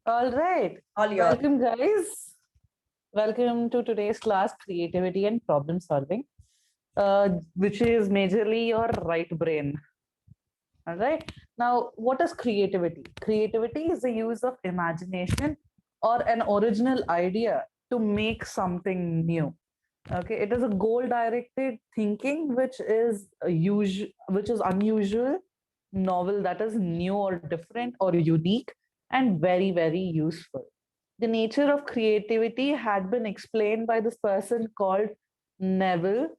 All right. All yours. Welcome, guys. Welcome to today's class, Creativity and Problem Solving, which is majorly your right brain. All right. Now, what is creativity? Creativity is the use of imagination or an original idea to make something new. Okay, it is a goal-directed thinking, which is unusual, novel, that is new or different or unique, and very, very useful. The nature of creativity had been explained by this person called Neville,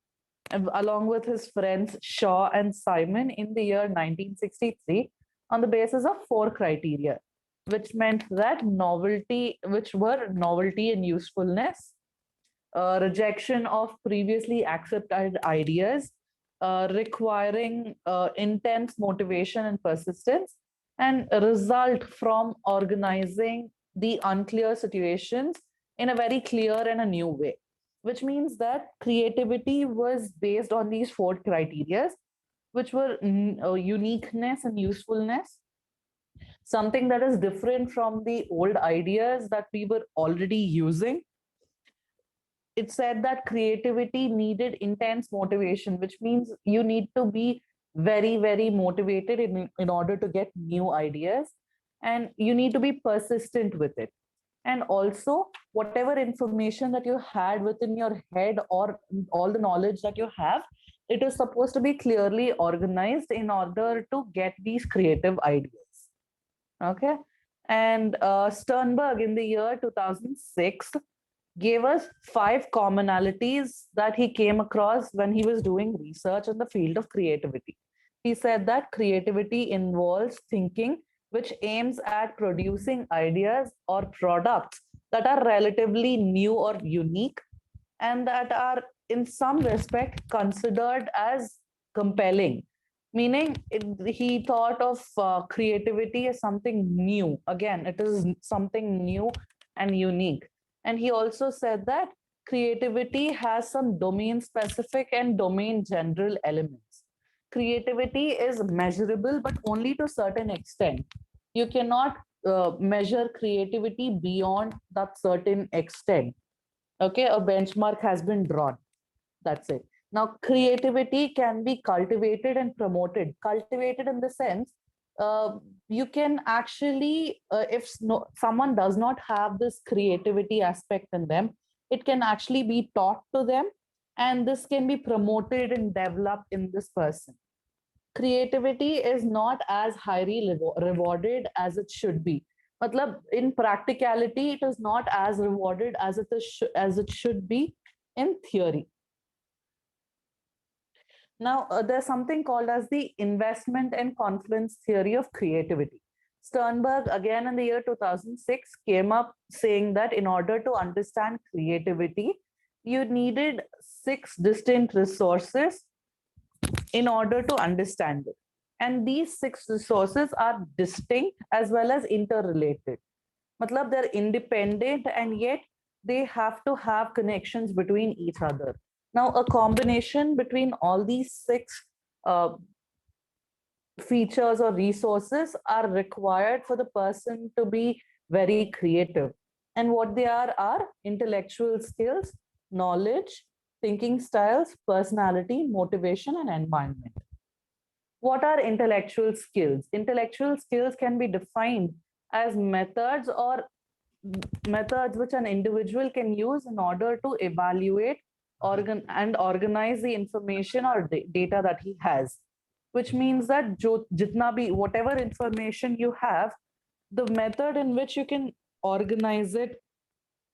along with his friends Shaw and Simon in the year 1963 on the basis of four criteria, which meant that which were novelty and usefulness, rejection of previously accepted ideas, requiring intense motivation and persistence, and a result from organizing the unclear situations in a very clear and a new way. Which means that creativity was based on these four criteria, which were uniqueness and usefulness, something that is different from the old ideas that we were already using. It said that creativity needed intense motivation, which means you need to be very, very motivated in order to get new ideas, and you need to be persistent with it. And also, whatever information that you had within your head or all the knowledge that you have, it is supposed to be clearly organized in order to get these creative ideas. Okay. And Sternberg in the year 2006 gave us five commonalities that he came across when he was doing research in the field of creativity. He said that creativity involves thinking which aims at producing ideas or products that are relatively new or unique and that are, in some respect, considered as compelling. Meaning, he thought of creativity as something new. Again, it is something new and unique. And he also said that creativity has some domain specific and domain general elements. Creativity is measurable, but only to a certain extent. You cannot measure creativity beyond that certain extent. Okay, a benchmark has been drawn. That's it. Now, creativity can be cultivated and promoted. Cultivated in the sense, you can actually, if someone does not have this creativity aspect in them, it can actually be taught to them, and this can be promoted and developed in this person. Creativity is not as highly rewarded as it should be. Matlab, in practicality, it is not as rewarded as as it should be in theory. Now, there's something called as the investment and confluence theory of creativity. Sternberg, again in the year 2006, came up saying that in order to understand creativity, you needed six distinct resources in order to understand it. And these six resources are distinct as well as interrelated. Matlab, they're independent and yet they have to have connections between each other. Now, a combination between all these six uh, features or resources are required for the person to be very creative. And what they are intellectual skills, knowledge, thinking styles, personality, motivation, and environment. What are intellectual skills? Intellectual skills can be defined as methods which an individual can use in order to evaluate and organize the information or data that he has, which means that jitna bhi, whatever information you have, the method in which you can organize it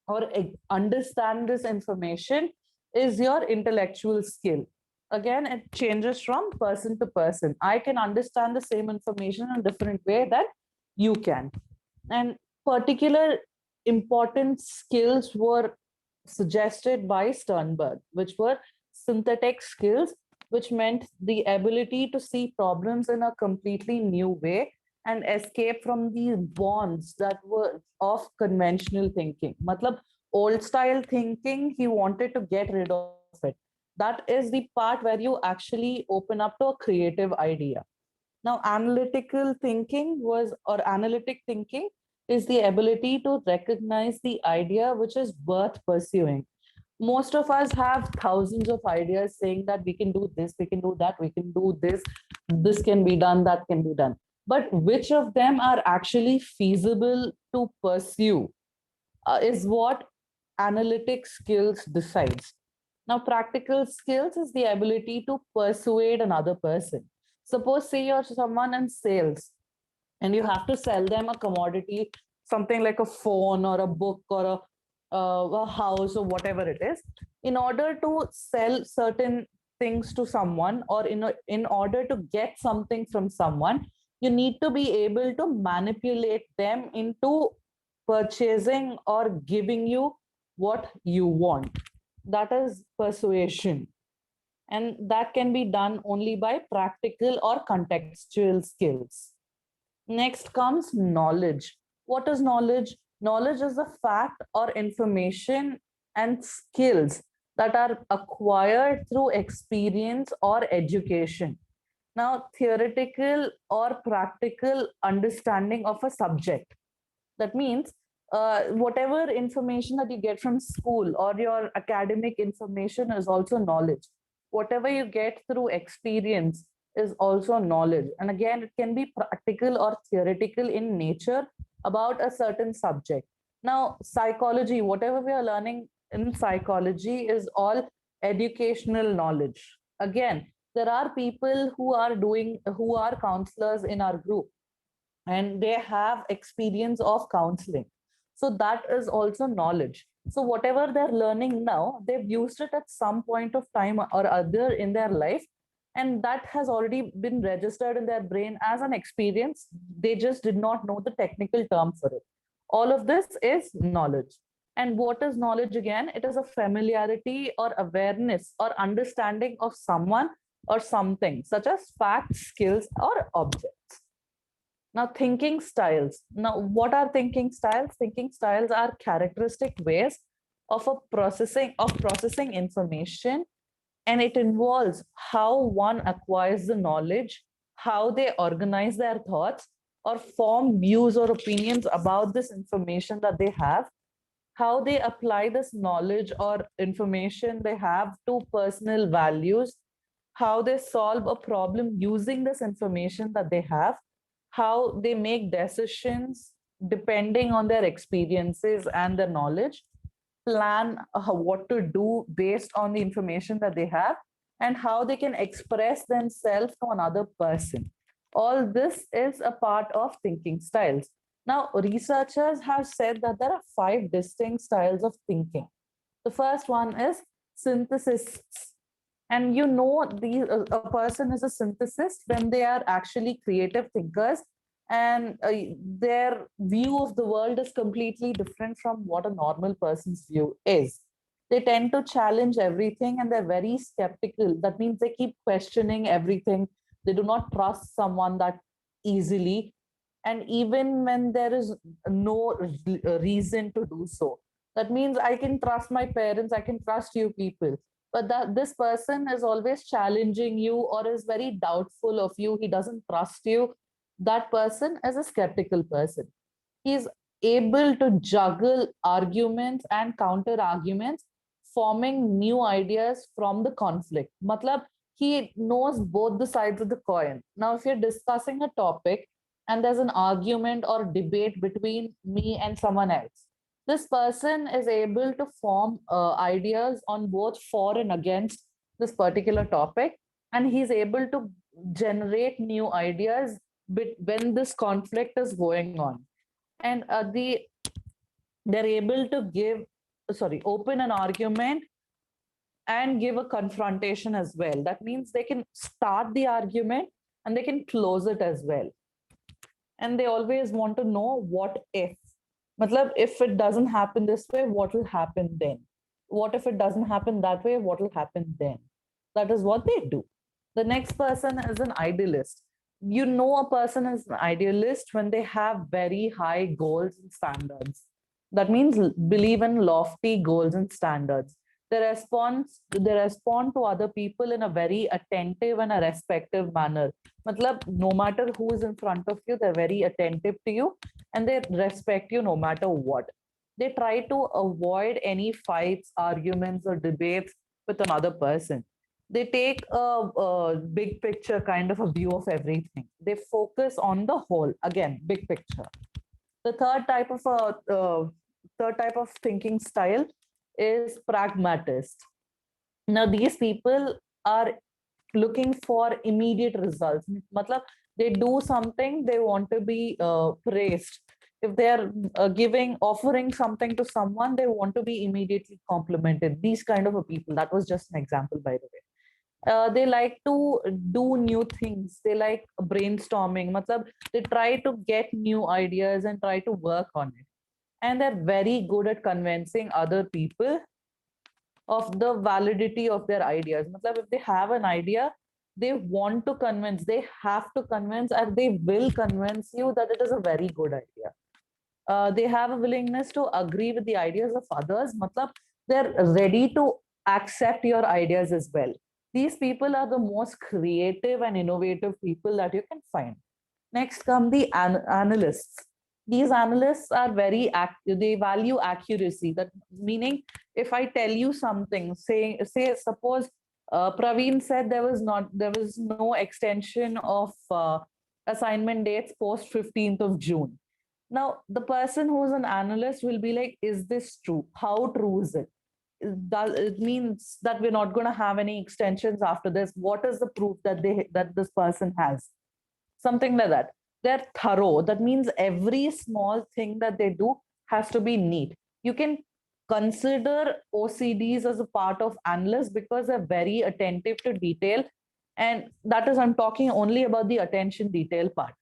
or understand this information is your intellectual skill. Again, it changes from person to person. I can understand the same information in a different way that you can. And particular important skills were suggested by Sternberg, which were synthetic skills, which meant the ability to see problems in a completely new way and escape from the bonds that were of conventional thinking. Matlab, old style thinking, he wanted to get rid of it. That is the part where you actually open up to a creative idea. Now, analytic thinking is the ability to recognize the idea which is worth pursuing. Most of us have thousands of ideas saying that we can do this, we can do that, we can do this can be done, that can be done. But which of them are actually feasible to pursue is what analytic skills decides. Now, practical skills is the ability to persuade another person. Suppose, say you're someone in sales and you have to sell them a commodity, something like a phone or a book or a house or whatever it is. In order to sell certain things to someone, or in order to get something from someone, you need to be able to manipulate them into purchasing or giving you what you want. That is persuasion. And that can be done only by practical or contextual skills. Next comes knowledge. What is knowledge? Knowledge is the fact or information and skills that are acquired through experience or education. Now, theoretical or practical understanding of a subject. That means whatever information that you get from school or your academic information is also knowledge. Whatever you get through experience is also knowledge. And again, it can be practical or theoretical in nature about a certain subject. Now, psychology, whatever we are learning in psychology is all educational knowledge. Again, there are people who are counselors in our group, and they have experience of counseling, so that is also knowledge. So whatever they're learning now, they've used it at some point of time or other in their life, and that has already been registered in their brain as an experience. They just did not know the technical term for it. All of this is knowledge. And what is knowledge again? It is a familiarity or awareness or understanding of someone or something, such as facts, skills, or objects. Now, thinking styles. Now, what are thinking styles? Thinking styles are characteristic ways of processing information, and it involves how one acquires the knowledge, how they organize their thoughts, or form views or opinions about this information that they have, how they apply this knowledge or information they have to personal values, how they solve a problem using this information that they have, how they make decisions depending on their experiences and their knowledge, plan what to do based on the information that they have, and how they can express themselves to another person. All this is a part of thinking styles. Now, researchers have said that there are 5 distinct styles of thinking. The first one is synthesists. And you know, a person is a synthesist when they are actually creative thinkers, and their view of the world is completely different from what a normal person's view is. They tend to challenge everything and they're very skeptical. That means they keep questioning everything. They do not trust someone that easily. And even when there is no reason to do so, that means I can trust my parents, I can trust you people, but that this person is always challenging you or is very doubtful of you, he doesn't trust you. That person is a skeptical person. He's able to juggle arguments and counter arguments, forming new ideas from the conflict. Matlab, he knows both the sides of the coin. Now, if you're discussing a topic and there's an argument or debate between me and someone else, this person is able to form ideas on both for and against this particular topic, and he's able to generate new ideas when this conflict is going on. And they're able to open an argument and give a confrontation as well. That means they can start the argument and they can close it as well. And they always want to know what if. Matlab, if it doesn't happen this way, what will happen then? What if it doesn't happen that way? What will happen then? That is what they do. The next person is an idealist. You know, a person is an idealist when they have very high goals and standards. That means believe in lofty goals and standards. They respond to other people in a very attentive and a respective manner. Matlab, no matter who is in front of you, they're very attentive to you and they respect you no matter what. They try to avoid any fights, arguments, or debates with another person. They take a big picture kind of a view of everything. They focus on the whole, again, big picture. The third type of thinking style is pragmatist. Now these people are looking for immediate results. Matlab, they do something, they want to be praised. If they are offering something to someone, they want to be immediately complimented. These kind of a people. That was just an example, by the way. They like to do new things. They like brainstorming. Matlab, they try to get new ideas and try to work on it. And they're very good at convincing other people of the validity of their ideas. Matlab, if they have an idea, they want to convince, they have to convince, and they will convince you that it is a very good idea. They have a willingness to agree with the ideas of others. Matlab, they're ready to accept your ideas as well. These people are the most creative and innovative people that you can find. Next come the analysts. These analysts are very active. They value accuracy. That meaning, if I tell you something, say suppose Praveen said there was no extension of assignment dates post 15th of June. Now, the person who's an analyst will be like, is this true? How true is it? It means that we're not going to have any extensions after this. What is the proof that this person has? Something like that. They're thorough. That means every small thing that they do has to be neat. You can consider OCDs as a part of analysts because they're very attentive to detail. And that is, I'm talking only about the attention detail part.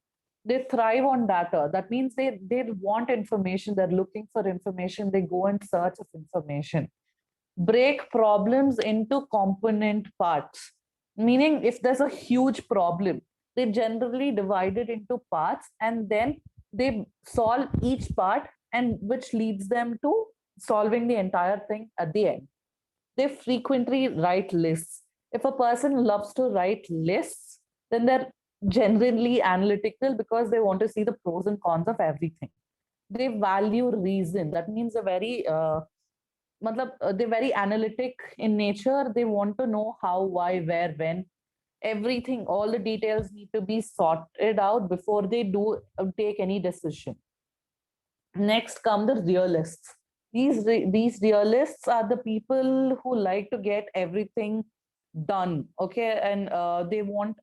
They thrive on data. That means they want information. They're looking for information. They go in search of information. Break problems into component parts. Meaning, if there's a huge problem, they generally divide it into parts and then they solve each part, and which leads them to solving the entire thing at the end. They frequently write lists. If a person loves to write lists, then they're genuinely analytical because they want to see the pros and cons of everything. They value reason. That means they're very analytic in nature. They want to know how, why, where, when. Everything, all the details need to be sorted out before they do take any decision. Next come the realists. These realists are the people who like to get everything done, okay, and they want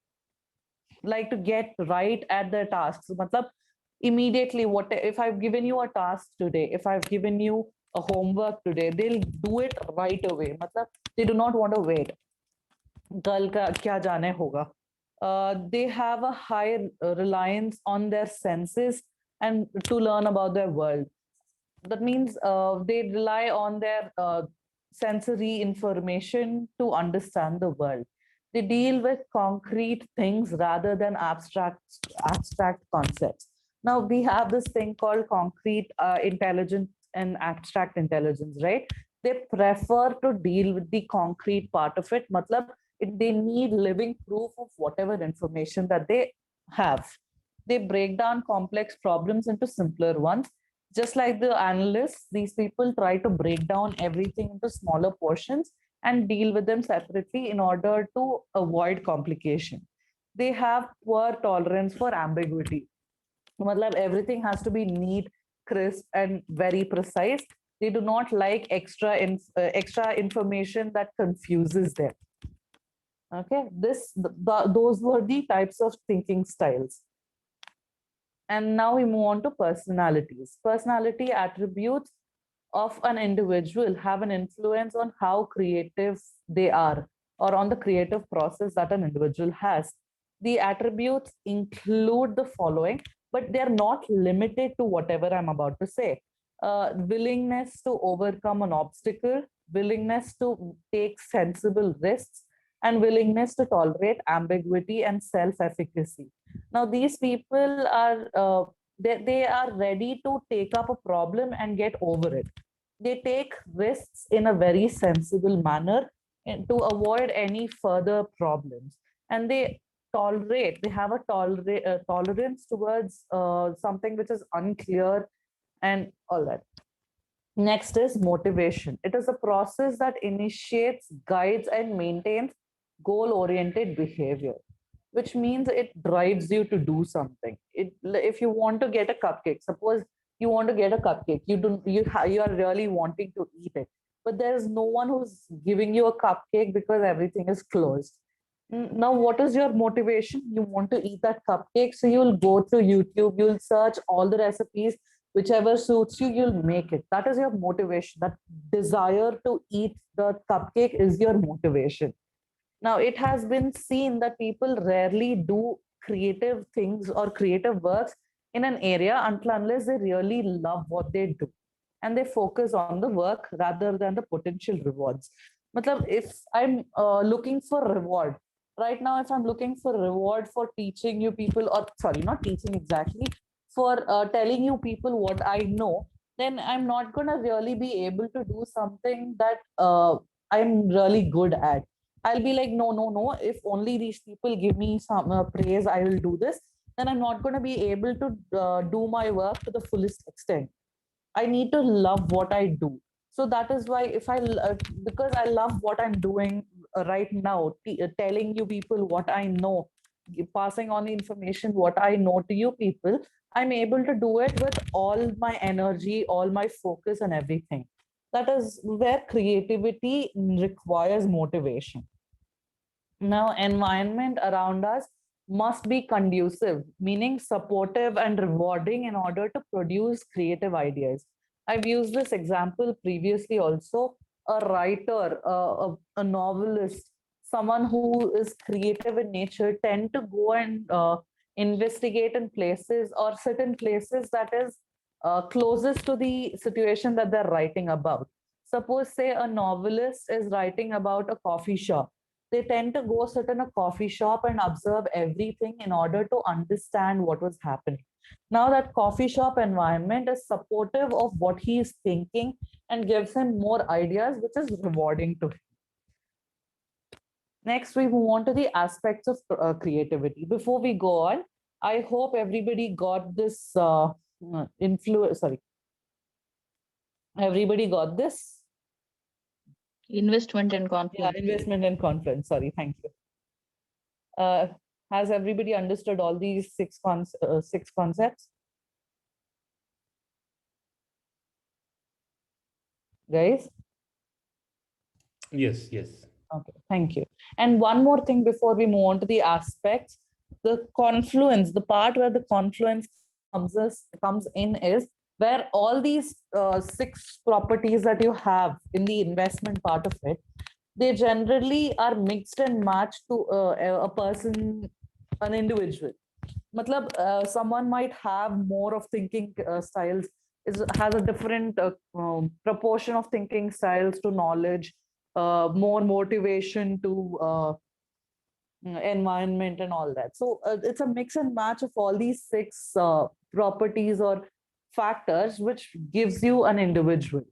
like to get right at their tasks. Matlab, immediately, what if I've given you a task today, if I've given you a homework today, they'll do it right away. Matlab, they do not want to wait. कल का क्या जाने होगा. They have a high reliance on their senses and to learn about their world. That means they rely on their sensory information to understand the world. They deal with concrete things rather than abstract concepts. Now we have this thing called concrete intelligence and abstract intelligence, right? They prefer to deal with the concrete part of it. Matlab, they need living proof of whatever information that they have. They break down complex problems into simpler ones. Just like the analysts, these people try to break down everything into smaller portions and deal with them separately in order to avoid complication. They have poor tolerance for ambiguity. Matlab, everything has to be neat, crisp, and very precise. They do not like extra information that confuses them. Okay, those were the types of thinking styles. And now we move on to personalities. Personality attributes of an individual have an influence on how creative they are, or on the creative process that an individual has. The attributes include the following, but they're not limited to whatever I'm about to say. Willingness to overcome an obstacle, willingness to take sensible risks, and willingness to tolerate ambiguity and self-efficacy. Now, these people are they are ready to take up a problem and get over it. They take risks in a very sensible manner to avoid any further problems, and they tolerate, they have a tolerance towards something which is unclear and all that. Next is motivation. It is a process that initiates, guides, and maintains goal oriented behavior, which means it drives you to do something. If you want to get a cupcake, suppose you want to get a cupcake, you are really wanting to eat it, but there is no one who's giving you a cupcake because everything is closed. Now, what is your motivation? You want to eat that cupcake, so you'll go to YouTube, you'll search all the recipes, whichever suits you, you'll make it. That is your motivation. That desire to eat the cupcake is your motivation. Now, it has been seen that people rarely do creative things or creative works in an area until unless they really love what they do and they focus on the work rather than the potential rewards. Matlab, if I'm looking for reward, right now, if I'm looking for reward for teaching you people, or sorry, not teaching exactly, for telling you people what I know, then I'm not going to really be able to do something that I'm really good at. I'll be like, no, no, no. If only these people give me some praise, I will do this. Then I'm not going to be able to do my work to the fullest extent. I need to love what I do. So that is why, because I love what I'm doing right now, telling you people what I know, passing on the information, what I know to you people, I'm able to do it with all my energy, all my focus, and everything. That is where creativity requires motivation. Now, environment around us must be conducive, meaning supportive and rewarding in order to produce creative ideas. I've used this example previously also. A writer, a novelist, someone who is creative in nature tend to go and investigate in places or certain places that is closest to the situation that they're writing about. Suppose, say, a novelist is writing about a coffee shop. They tend to go sit in a coffee shop and observe everything in order to understand what was happening. Now, that coffee shop environment is supportive of what he is thinking and gives him more ideas, which is rewarding to him. Next, we move on to the aspects of creativity. Before we go on, I hope everybody got this influence. Sorry, everybody got this. Investment and confluence. Yeah, investment and confluence. Sorry, thank you. Has everybody understood all these six concepts? Guys? Yes, yes. Okay, thank you. And one more thing before we move on to the aspects, the confluence, the part where the confluence comes in is where all these six properties that you have in the investment part of it, they generally are mixed and matched to a person, an individual. Matlab, someone might have more of thinking styles, has a different proportion of thinking styles to knowledge, more motivation to environment and all that. So it's a mix and match of all these six properties or factors, which gives you an individual.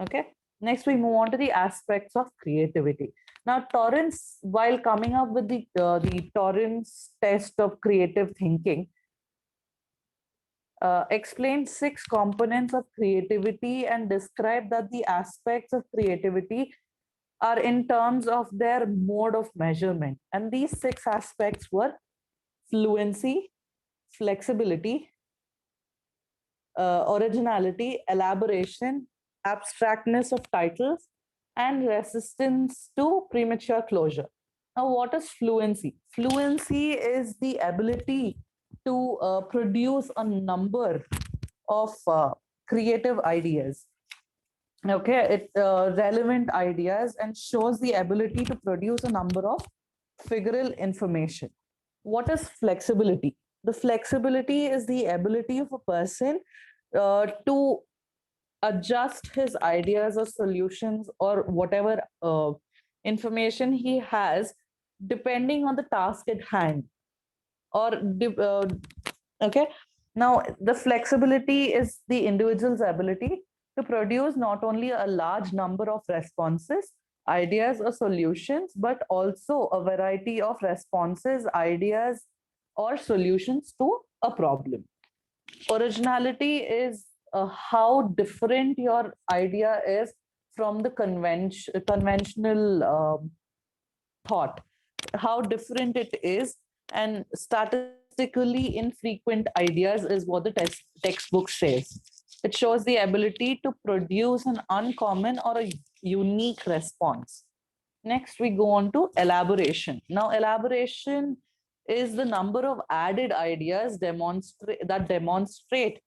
Okay. Next, we move on to the aspects of creativity. Now, Torrance, while coming up with the Torrance test of creative thinking, explained six components of creativity and described that the aspects of creativity are in terms of their mode of measurement. And these six aspects were fluency, flexibility, originality, elaboration, abstractness of titles, and resistance to premature closure. Now, what is fluency? Fluency is the ability to produce a number of creative ideas. Okay, it relevant ideas and shows the ability to produce a number of figural information. What is flexibility? The flexibility is the ability of a person to adjust his ideas or solutions or whatever information he has depending on the task at hand. Or okay, now the flexibility is the individual's ability to produce not only a large number of responses ideas or solutions, but also a variety of responses, ideas, or solutions to a problem. Originality is how different your idea is from the conventional thought, how different it is, and statistically infrequent ideas is what the textbook says. It shows the ability to produce an uncommon or a unique response. Next, we go on to elaboration. Now, elaboration is the number of added ideas that demonstrate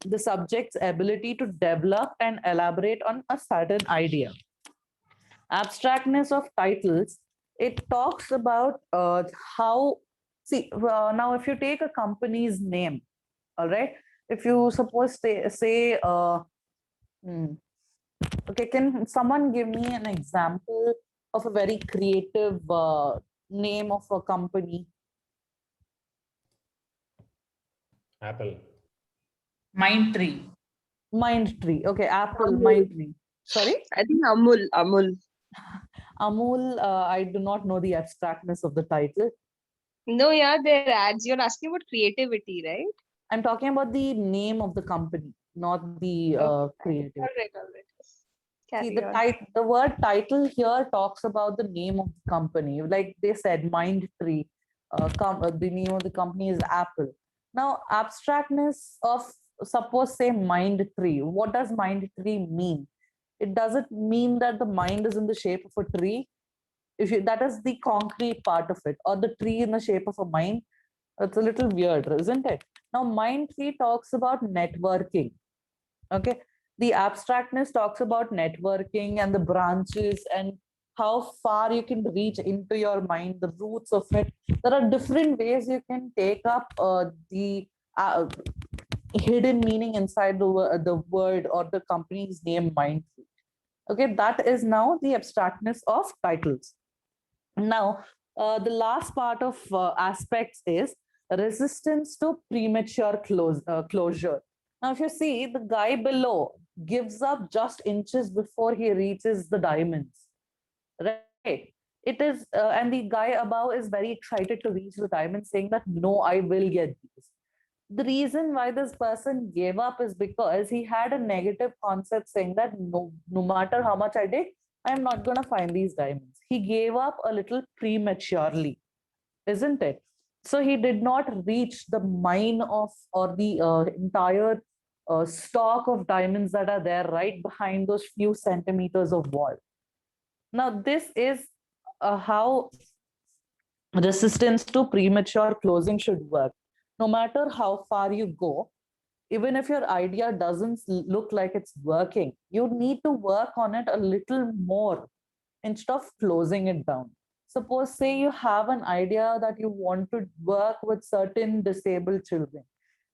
the subject's ability to develop and elaborate on a certain idea. Abstractness of titles, it talks about how, see, now if you take a company's name, all right, if you suppose say okay, can someone give me an example of a very creative name of a company? Apple. Mindtree. Mindtree. Okay, Apple, Amul. Mindtree. Sorry? I think Amul. Amul, I do not know the abstractness of the title. No, yeah, they're ads. You're asking about creativity, right? I'm talking about the name of the company, not the creative. All right. See, Carry on. the word title here talks about the name of the company. Like they said, Mindtree. The name of the company is Apple. Now, abstractness of, suppose, say Mindtree. What does Mindtree mean? It doesn't mean that the mind is in the shape of a tree. If you, that is the concrete part of it, or the tree in the shape of a mind. It's a little weird, isn't it? Now, Mindtree talks about networking. Okay, the abstractness talks about networking and the branches and how far you can reach into your mind, the roots of it. There are different ways you can take up the hidden meaning inside the word or the company's name, Mindtree. Okay, that is now the abstractness of titles. Now, the last part of aspects is resistance to premature closure. Now, if you see, the guy below gives up just inches before he reaches the diamonds, right? It is, and the guy above is very excited to reach the diamond, saying that, no, I will get these. The reason why this person gave up is because he had a negative concept saying that no matter how much I dig, I'm not going to find these diamonds. He gave up a little prematurely, isn't it? So he did not reach the mine of, or the entire stock of diamonds that are there right behind those few centimeters of wall. Now, this is how resistance to premature closing should work. No matter how far you go, even if your idea doesn't look like it's working, you need to work on it a little more instead of closing it down. Suppose, say you have an idea that you want to work with certain disabled children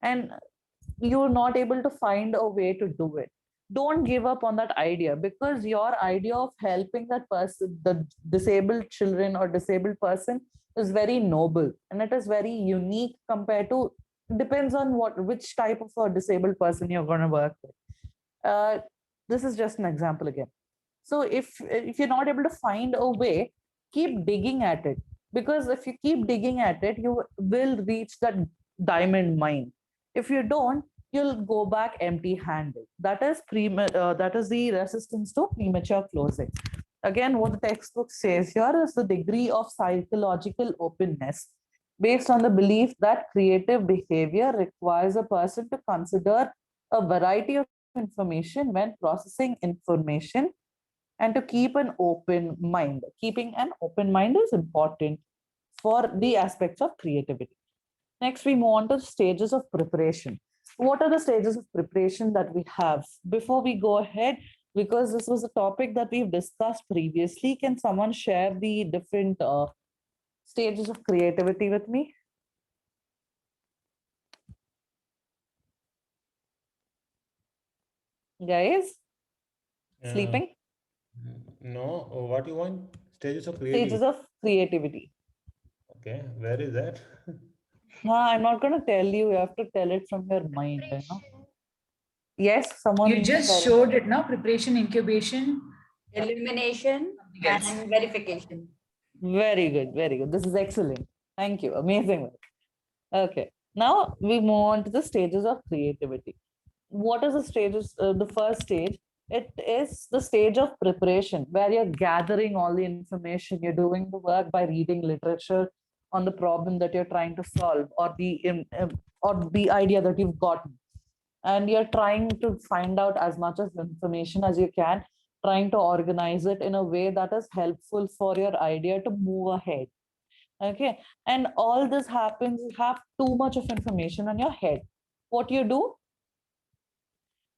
and you're not able to find a way to do it. Don't give up on that idea, because your idea of helping that person, the disabled children or disabled person, is very noble and it is very unique compared to, depends on which type of a disabled person you're going to work with. This is just an example again. So if you're not able to find a way, keep digging at it, because if you keep digging at it, you will reach that diamond mine. If you don't, you'll go back empty-handed. That is the resistance to premature closing. Again, what the textbook says here is the degree of psychological openness based on the belief that creative behavior requires a person to consider a variety of information when processing information and to keep an open mind. Keeping an open mind is important for the aspects of creativity. Next, we move on to stages of preparation. What are the stages of preparation that we have? Before we go ahead, because this was a topic that we've discussed previously, can someone share the different stages of creativity with me? Guys, sleeping? No, what you want? Stages of Stages creativity. of creativity. Okay, where is that? I'm not going to tell you. You have to tell it from your mind. You know? Yes, someone. You just said- showed it now, preparation, incubation, Elimination Yes. and verification. Very good, very good. This is excellent. Thank you. Amazing work. Okay. Now we move on to the stages of creativity. What is the stages? The first stage, it is the stage of preparation where you're gathering all the information. You're doing the work by reading literature on the problem that you're trying to solve, or the idea that you've gotten, and you're trying to find out as much of information as you can, trying to organize it in a way that is helpful for your idea to move ahead. Okay. And all this happens, you have too much of information on your head. What do,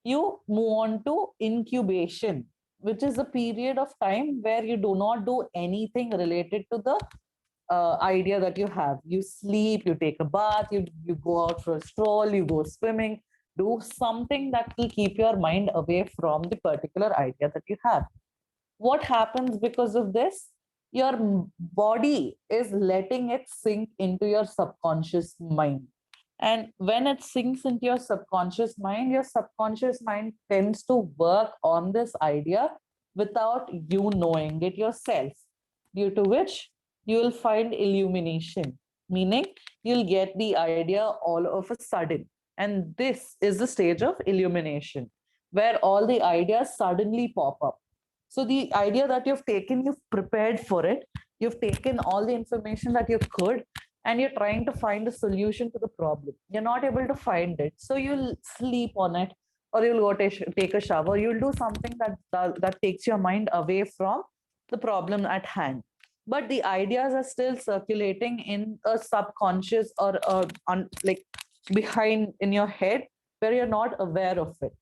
you move on to incubation, which is a period of time where you do not do anything related to the idea that you have. You sleep, you take a bath, you go out for a stroll, you go swimming, do something that will keep your mind away from the particular idea that you have. What happens because of this? Your body is letting it sink into your subconscious mind. And when it sinks into your subconscious mind tends to work on this idea without you knowing it yourself, due to which you will find illumination, meaning you'll get the idea all of a sudden. And this is the stage of illumination, where all the ideas suddenly pop up. So the idea that you've taken, you've prepared for it, you've taken all the information that you could, and you're trying to find a solution to the problem. You're not able to find it. So you'll sleep on it, or you'll go take a shower, you'll do something that takes your mind away from the problem at hand. But the ideas are still circulating in a subconscious or like behind in your head, where you're not aware of it.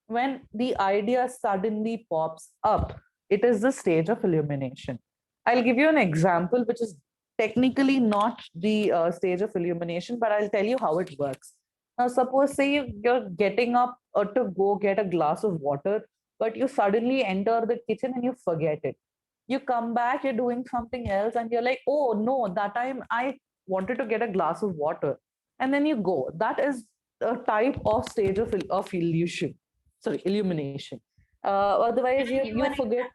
When the idea suddenly pops up, it is the stage of illumination. I'll give you an example, which is technically not the stage of illumination, but I'll tell you how it works. Now, suppose say you're getting up to go get a glass of water, but you suddenly enter the kitchen and you forget it. You come back, you're doing something else, and you're like, oh no, that time I wanted to get a glass of water. And then you go. That is a type of stage of illusion, sorry, illumination. Otherwise, Can I give you an forget.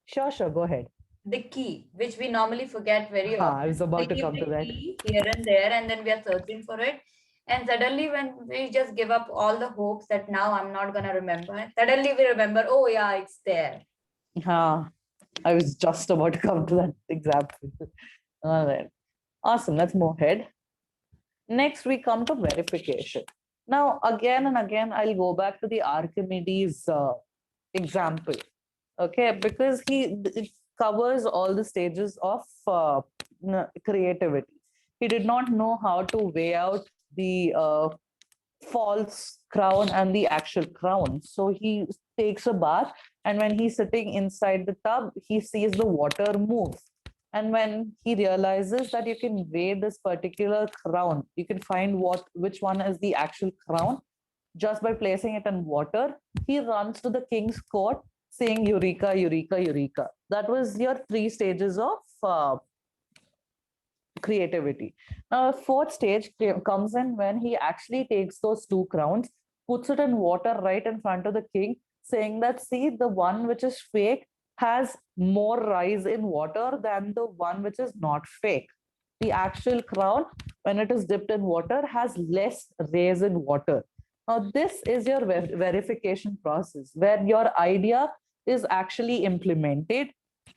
example? Sure, go ahead. The key, which we normally forget very I often. was about We to keep come to the that. key here and there, and then we are searching for it. And suddenly, when we just give up all the hopes that now I'm not gonna remember, suddenly we remember, oh yeah, it's there. I was just about to come to that example. All right. Awesome. Let's move ahead. Next, we come to verification. Now, again and again, I'll go back to the Archimedes example. Okay, because it covers all the stages of creativity. He did not know how to weigh out the false crown and the actual crown. So he takes a bath, and when he's sitting inside the tub, he sees the water move. And when he realizes that you can weigh this particular crown, you can find which one is the actual crown just by placing it in water, he runs to the king's court saying, Eureka, Eureka, Eureka. That was your 3 stages of creativity. Now, fourth stage comes in when he actually takes those 2 crowns, puts it in water right in front of the king, saying that, see, the one which is fake has more rise in water than the one which is not fake. The actual crown, when it is dipped in water, has less rise in water. Now, this is your verification process where your idea is actually implemented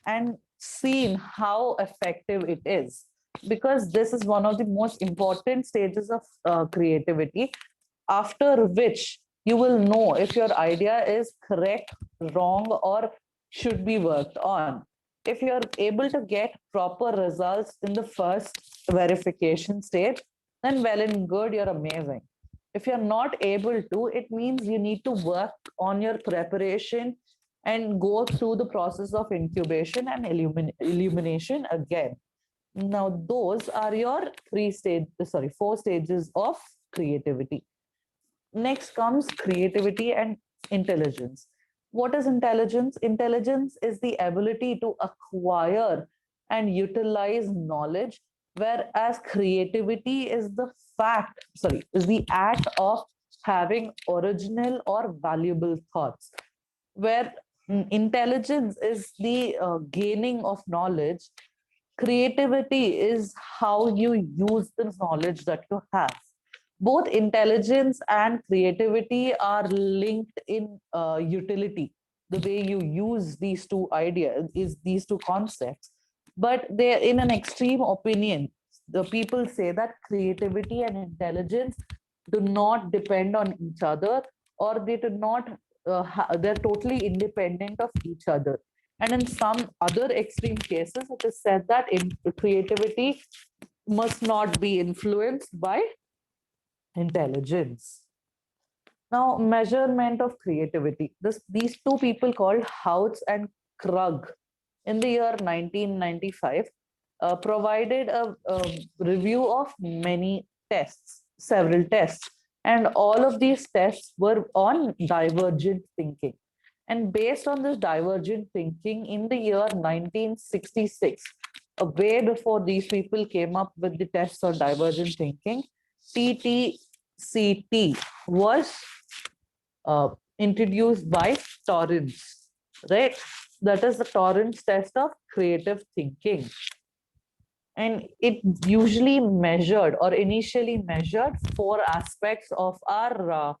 and seen how effective it is, because this is one of the most important stages of creativity, after which you will know if your idea is correct, wrong, or should be worked on. If you're able to get proper results in the first verification stage, then well and good, you're amazing. If you're not able to, it means you need to work on your preparation and go through the process of incubation and illumination again. Now, those are your 4 stages of creativity. Next comes creativity and intelligence. What is intelligence? Intelligence is the ability to acquire and utilize knowledge, whereas creativity is is the act of having original or valuable thoughts, where Intelligence is the gaining of knowledge. Creativity is how you use the knowledge that you have. Both intelligence and creativity are linked in utility. The way you use these two ideas is these two concepts, but they're in an extreme opinion. The people say that creativity and intelligence do not depend on each other, or they do not they're totally independent of each other. And in some other extreme cases, it is said that creativity must not be influenced by intelligence. Now, measurement of creativity. These two people called Houts and Krug in the year 1995 provided a review of many tests, several tests, and all of these tests were on divergent thinking. And based on this divergent thinking, in the year 1966, way before these people came up with the tests on divergent thinking, TTCT was introduced by Torrance, right? That is the Torrance test of creative thinking. And it usually measured or initially measured four aspects of our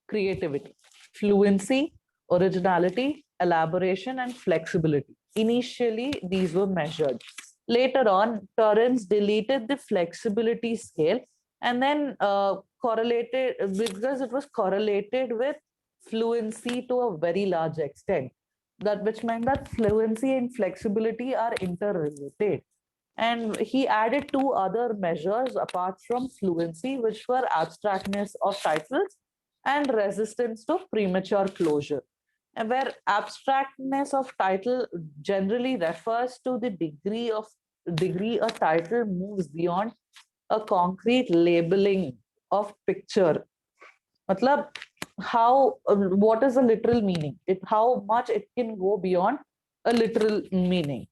creativity: fluency, originality, elaboration, and flexibility. Initially, these were measured. Later on, Torrance deleted the flexibility scale and then correlated, because it was correlated with fluency to a very large extent. That which meant that fluency and flexibility are interrelated. And he added two other measures apart from fluency, which were abstractness of titles and resistance to premature closure. And where abstractness of title generally refers to the degree a title moves beyond a concrete labeling of picture. Matlab, how what is a literal meaning? How much it can go beyond a literal meaning.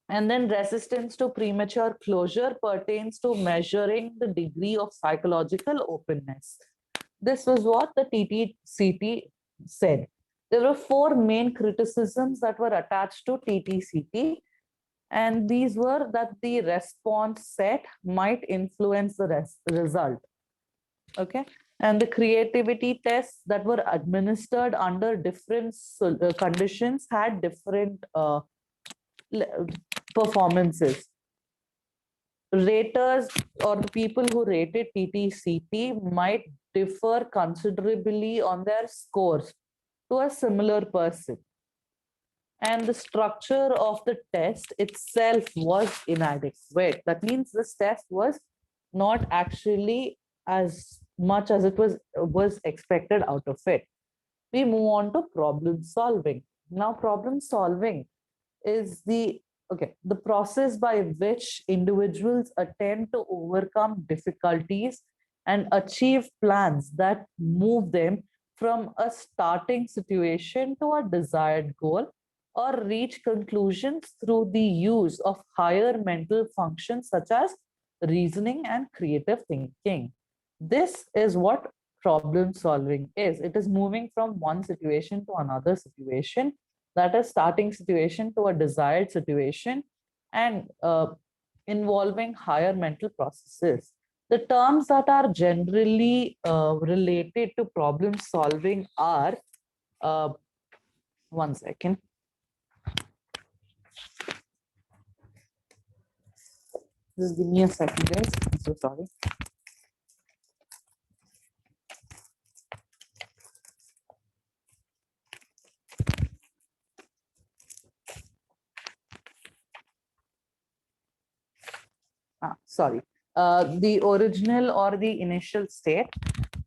And then resistance to premature closure pertains to measuring the degree of psychological openness. This was what the TTCT said. There were four main criticisms that were attached to TTCT, and these were that the response set might influence the result. Okay. And the creativity tests that were administered under different conditions had different performances. Raters or the people who rated TTCT might differ considerably on their scores to a similar person. And the structure of the test itself was inadequate. That means this test was not actually as much as it was expected out of it. We move on to problem solving. Now, problem solving is the process by which individuals attempt to overcome difficulties and achieve plans that move them from a starting situation to a desired goal, or reach conclusions through the use of higher mental functions such as reasoning and creative thinking. This is what problem solving is. It is moving from one situation to another situation, that is starting situation to a desired situation, and involving higher mental processes. The terms that are generally related to problem solving are, one second. Just give me a second, guys. I'm so sorry. Sorry. The original or the initial state,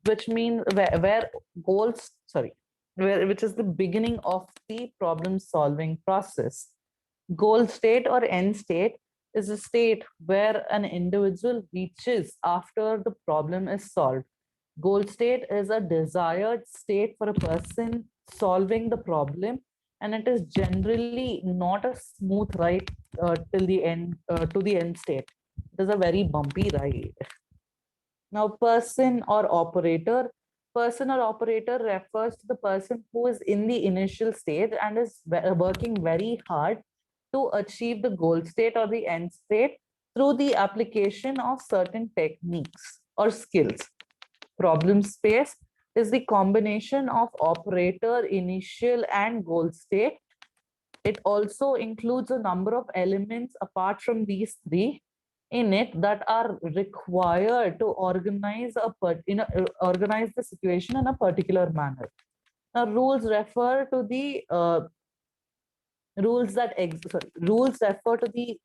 which means where goals, sorry, which is the beginning of the problem solving process. Goal state or end state is a state where an individual reaches after the problem is solved. Goal state is a desired state for a person solving the problem, and it is generally not a smooth ride till the end to the end state. It is a very bumpy ride. Now, person or operator Person or operator refers to the person who is in the initial stage and is working very hard to achieve the goal state or the end state through the application of certain techniques or skills. Problem space is the combination of operator, initial, and goal state. It also includes a number of elements apart from these three in it that are required to organize organize the situation in a particular manner. Now, rules refer to the rules refer to the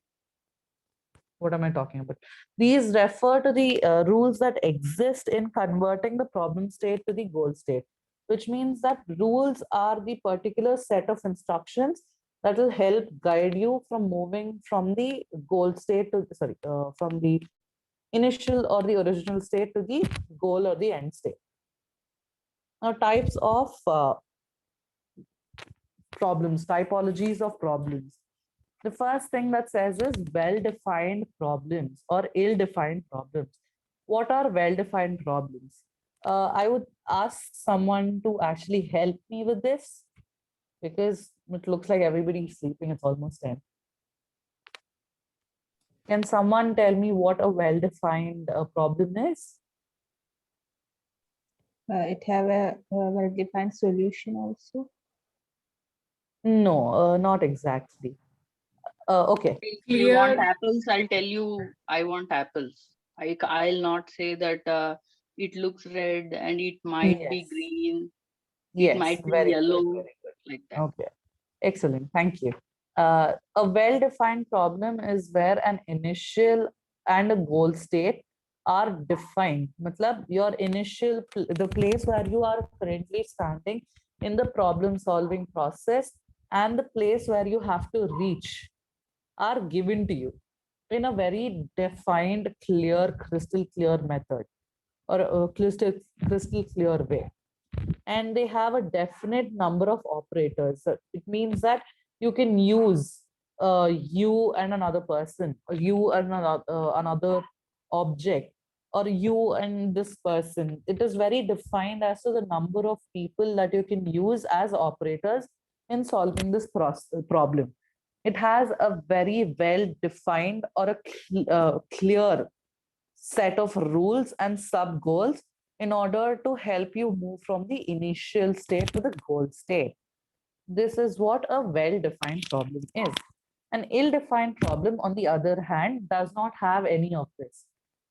what am I talking about? These refer to the rules that exist in converting the problem state to the goal state, which means that rules are the particular set of instructions that will help guide you from moving from the goal state to, from the initial or the original state to the goal or the end state. Now, types of problems, typologies of problems. The first thing that says is well-defined problems or ill-defined problems. What are well-defined problems? I would ask someone to actually help me with this because it looks like everybody's sleeping. It's almost 10. Can someone tell me what a well-defined problem is? It have a well-defined solution also. No, not exactly. Okay. If you want Clear. apples, I'll tell you I want apples. I'll not say that it looks red and it might be Yes. green, Yes, it might be very good, yellow, very good. like that. Okay, excellent. Thank you. A well-defined problem is where an initial and a goal state are defined. Matlab, your initial, the place where you are currently standing in the problem-solving process and the place where you have to reach are given to you in a very defined, clear, crystal clear method or a crystal clear way. And they have a definite number of operators. So it means that you can use you and another person, or you and another object, or you and this person. It is very defined as to the number of people that you can use as operators in solving this problem. It has a very well defined or a clear set of rules and sub goals in order to help you move from the initial state to the goal state. This is what a well-defined problem is. An ill-defined problem, on the other hand, does not have any of this.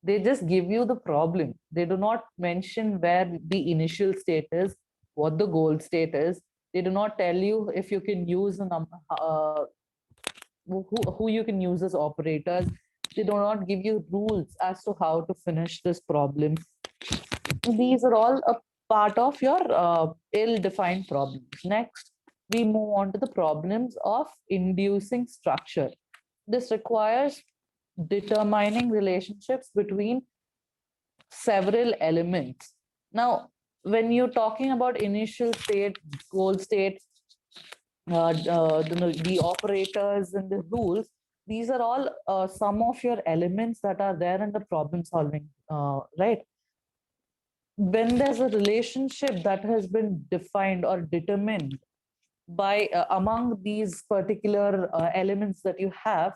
They just give you the problem. They do not mention where the initial state is, what the goal state is. They do not tell you if you can use a who you can use as operators. They do not give you rules as to how to finish this problem. These are all a part of your ill-defined problems. Next, we move on to the problems of inducing structure. This requires determining relationships between several elements. Now, when you're talking about initial state, goal state, the operators and the rules, these are all some of your elements that are there in the problem solving, right? When there's a relationship that has been defined or determined by among these particular elements that you have,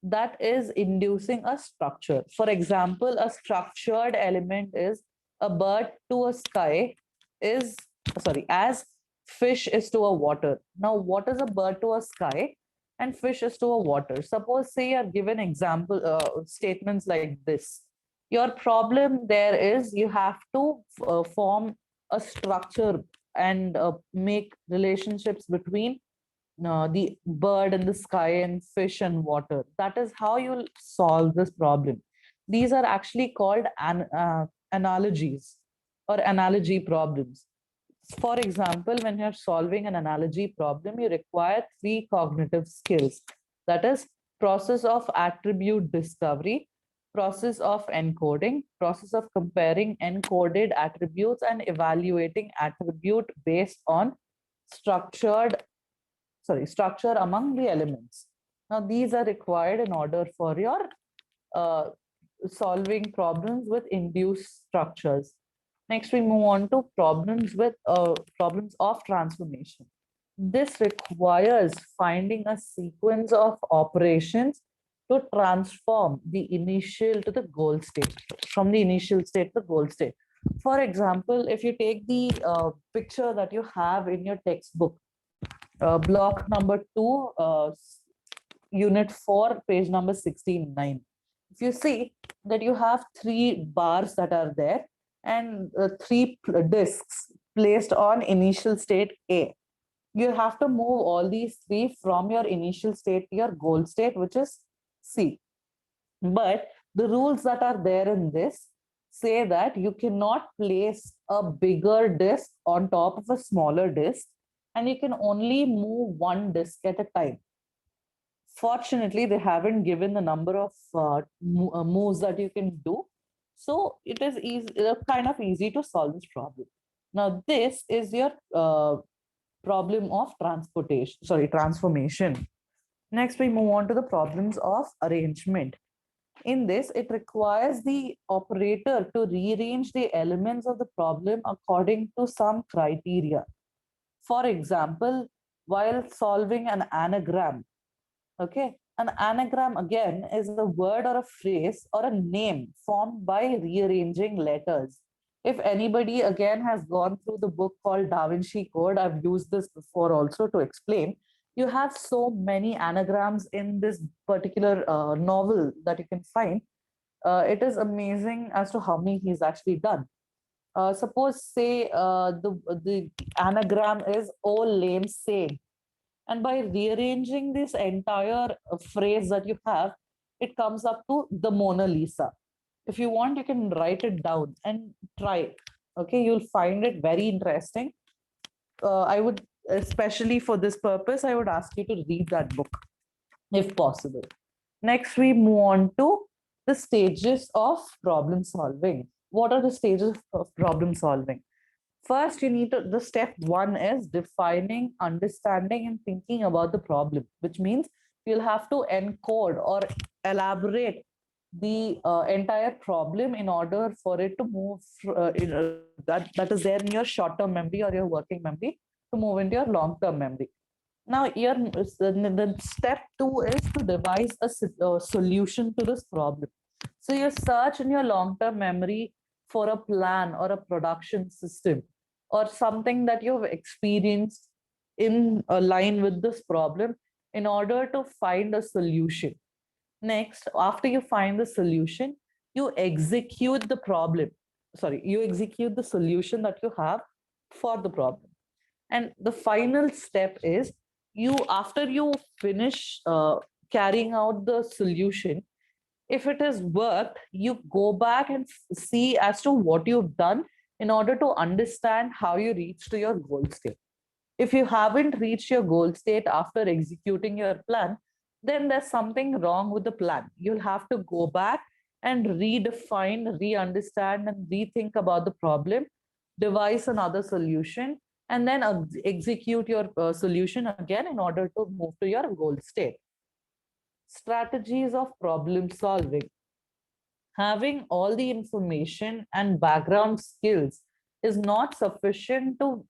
that is inducing a structure. For example, a structured element is a bird to a sky is, sorry, as fish is to a water. Now, what is a bird to a sky and fish is to a water? Suppose, say, you're given example statements like this. Your problem there is you have to form a structure and make relationships between the bird and the sky and fish and water. That is how you'll solve this problem. These are actually called analogies or analogy problems. For example, when you're solving an analogy problem, you require 3 cognitive skills. That is process of attribute discovery, process of encoding, process of comparing encoded attributes and evaluating attribute based on structure among the elements. Now, these are required in order for your solving problems with induced structures. Next, we move on to problems of transformation. This requires finding a sequence of operations to transform the initial to the goal state, from the initial state to the goal state. For example, if you take the picture that you have in your textbook, block number 2, unit 4, page number 69. If you see that you have 3 bars that are there and 3 discs placed on initial state A, you have to move all these 3 from your initial state to your goal state, which is C. But the rules that are there in this say that you cannot place a bigger disk on top of a smaller disk, and you can only move one disk at a time. Fortunately, they haven't given the number of moves that you can do. So it is easy, kind of easy to solve this problem. Now, this is your problem of transformation. Next, we move on to the problems of arrangement. In this, it requires the operator to rearrange the elements of the problem according to some criteria. For example, while solving an anagram, okay, an anagram again is a word or a phrase or a name formed by rearranging letters. If anybody again has gone through the book called Da Vinci Code, I've used this before also to explain. You have so many anagrams in this particular novel that you can find. It is amazing as to how many he's actually done. Suppose say the anagram is "Oh lame say," and by rearranging this entire phrase that you have, it comes up to the Mona Lisa. If you want, you can write it down and try it. Okay, you'll find it very interesting. I would, especially for this purpose, I would ask you to read that book if possible. Next, we move on to the stages of problem solving. What are the stages of problem solving? First, you need to, the step 1 is defining, understanding, and thinking about the problem, which means you'll have to encode or elaborate the entire problem in order for it to move that is there in your short-term memory or your working memory to move into your long-term memory. Now, here, the step 2 is to devise a solution to this problem. So you search in your long-term memory for a plan or a production system or something that you've experienced in line with this problem in order to find a solution. Next, after you find the solution, you execute the problem. Sorry, you execute the solution that you have for the problem. And the final step is after you finish carrying out the solution, if it has worked, you go back and see as to what you've done in order to understand how you reach to your goal state. If you haven't reached your goal state after executing your plan, then there's something wrong with the plan. You'll have to go back and redefine, re-understand, and rethink about the problem, devise another solution, and then execute your solution again in order to move to your goal state. Strategies of problem solving. Having all the information and background skills is not sufficient to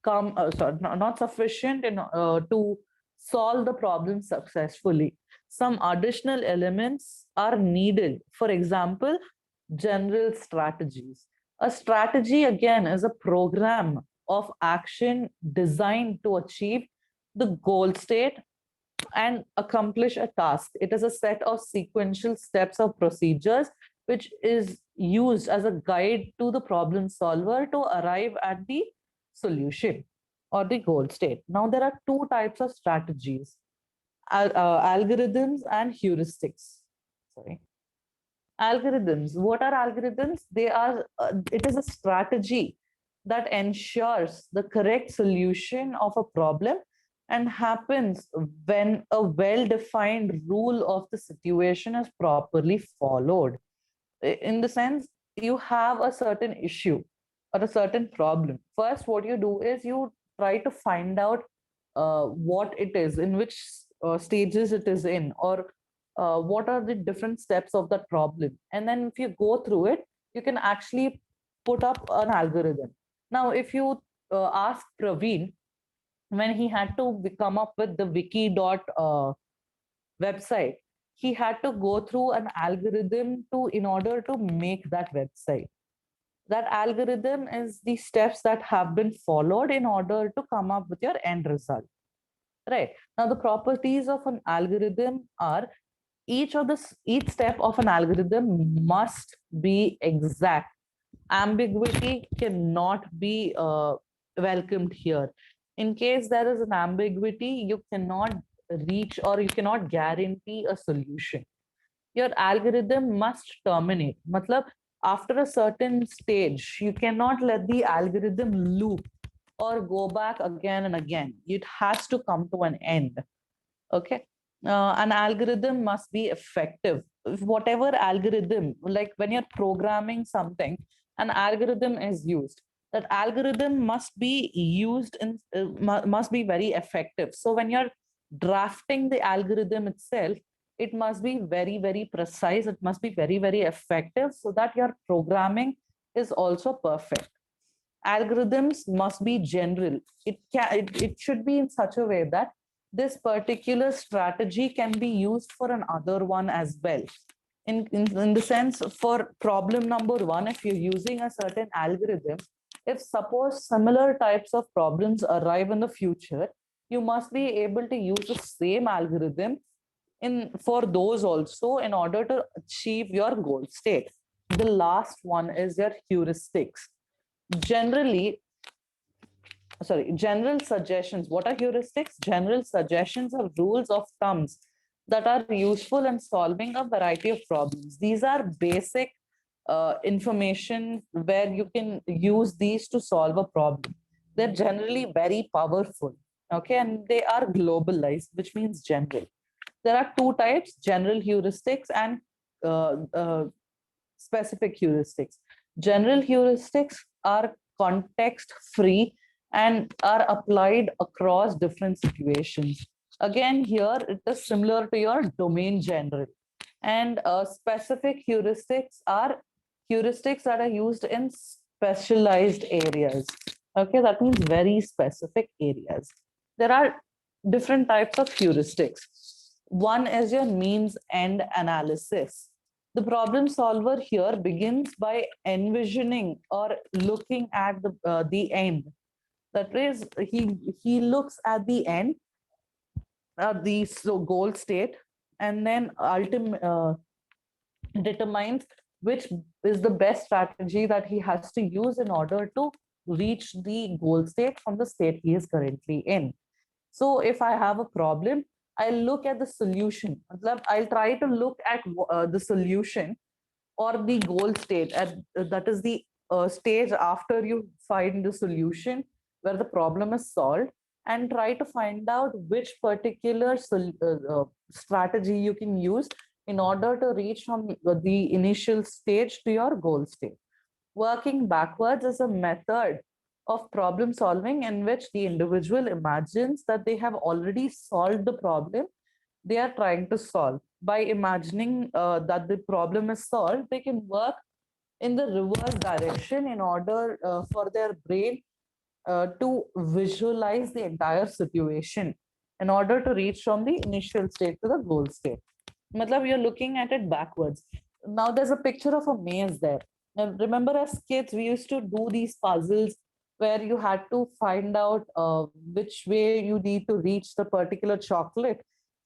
not sufficient to solve the problem successfully. Some additional elements are needed. For example, general strategies. A strategy, again, is a program of action designed to achieve the goal state and accomplish a task. It is a set of sequential steps or procedures which is used as a guide to the problem solver to arrive at the solution or the goal state. Now, there are 2 types of strategies, algorithms and heuristics. Sorry. Algorithms. What are algorithms? They are, it is a strategy that ensures the correct solution of a problem and happens when a well-defined rule of the situation is properly followed. In the sense, you have a certain issue or a certain problem. First, what you do is you try to find out what it is, in which stages it is in, or what are the different steps of that problem. And then if you go through it, you can actually put up an algorithm. Now, if you ask Praveen, when he had to come up with the website, he had to go through an algorithm in order to make that website. That algorithm is the steps that have been followed in order to come up with your end result. Right. Now, the properties of an algorithm are each step of an algorithm must be exact. Ambiguity cannot be welcomed here. In case there is an ambiguity, you cannot reach or you cannot guarantee a solution. Your algorithm must terminate. Matlab, after a certain stage, you cannot let the algorithm loop or go back again and again. It has to come to an end. Okay. An algorithm must be effective. Whatever algorithm, like when you're programming something, an algorithm is used. That algorithm must be used in must be very effective. So when you're drafting the algorithm itself, it must be very, very precise. It must be very, very effective so that your programming is also perfect. Algorithms must be general. It should be in such a way that this particular strategy can be used for another one as well. In the sense, for problem number one, if you're using a certain algorithm, if suppose similar types of problems arrive in the future, you must be able to use the same algorithm for those also in order to achieve your goal state. The last one is your heuristics. Generally, general suggestions. What are heuristics? General suggestions are rules of thumbs that are useful in solving a variety of problems. These are basic information where you can use these to solve a problem. They're generally very powerful, okay, and they are globalized, which means general. There are two types: general heuristics and specific heuristics. General heuristics are context free and are applied across different situations. Again, here it is similar to your domain general. And specific heuristics are heuristics that are used in specialized areas. Okay, that means very specific areas. There are different types of heuristics. One is your means end analysis. The problem solver here begins by envisioning or looking at the end. That is, he looks at the end, the goal state, and then determines which is the best strategy that he has to use in order to reach the goal state from the state he is currently in. So if I have a problem, I'll look at the solution. I'll try to look at the solution or the goal state, that is the stage after you find the solution where the problem is solved, and try to find out which particular strategy you can use in order to reach from the initial stage to your goal state. Working backwards is a method of problem solving in which the individual imagines that they have already solved the problem they are trying to solve. By imagining that the problem is solved, they can work in the reverse direction in order for their brain to visualize the entire situation in order to reach from the initial state to the goal state. Matlab, you're looking at it backwards. Now there's a picture of a maze there. Now, remember, as kids, we used to do these puzzles where you had to find out which way you need to reach the particular chocolate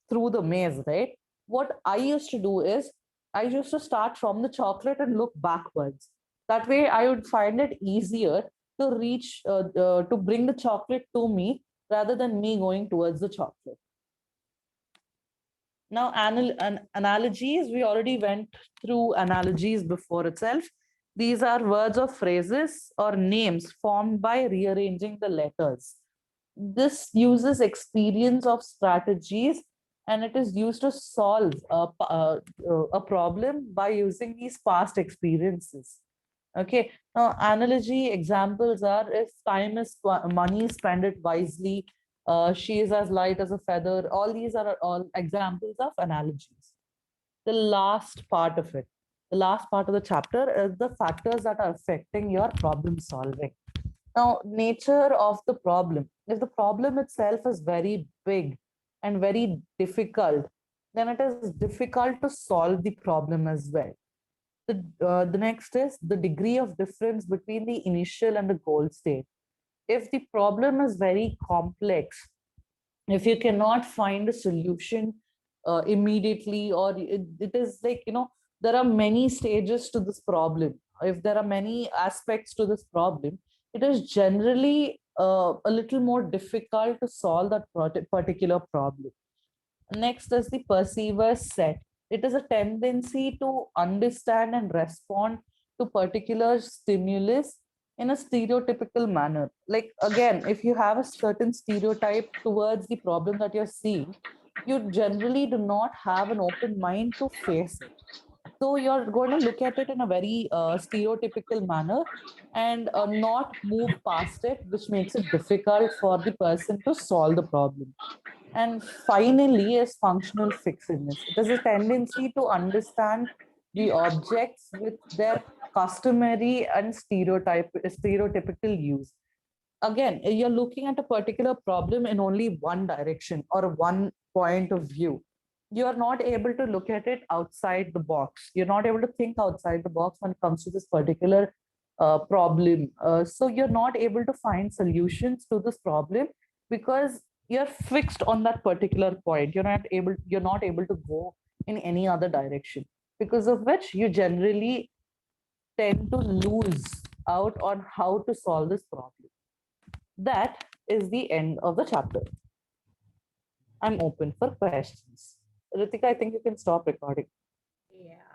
through the maze, right? What I used to do is I used to start from the chocolate and look backwards. That way, I would find it easier to reach, to bring the chocolate to me rather than me going towards the chocolate. Now, analogies, we already went through analogies before itself. These are words or phrases or names formed by rearranging the letters. This uses experience of strategies, and it is used to solve a problem by using these past experiences. Okay, now analogy examples are: if time is money, spend it wisely. She is as light as a feather. All these are all examples of analogies. The last part of it, the last part of the chapter is the factors that are affecting your problem solving. Now, nature of the problem. If the problem itself is very big and very difficult, then it is difficult to solve the problem as well. The next is the degree of difference between the initial and the goal state. If the problem is very complex, if you cannot find a solution immediately, or it is like, there are many stages to this problem. If there are many aspects to this problem, it is generally a little more difficult to solve that particular problem. Next is the perceiver set. It is a tendency to understand and respond to particular stimulus in a stereotypical manner. Like, again, if you have a certain stereotype towards the problem that you're seeing, you generally do not have an open mind to face it. So you're going to look at it in a very stereotypical manner and not move past it, which makes it difficult for the person to solve the problem. And finally, is functional fixedness. It is a tendency to understand the objects with their customary and stereotypical use. Again, you're looking at a particular problem in only one direction or one point of view. You are not able to look at it outside the box. You're not able to think outside the box when it comes to this particular problem. So you're not able to find solutions to this problem because you're fixed on that particular point. You're not able to go in any other direction, because of which you generally tend to lose out on how to solve this problem. That is the end of the chapter. I'm open for questions. Ritika, I think you can stop recording. Yeah.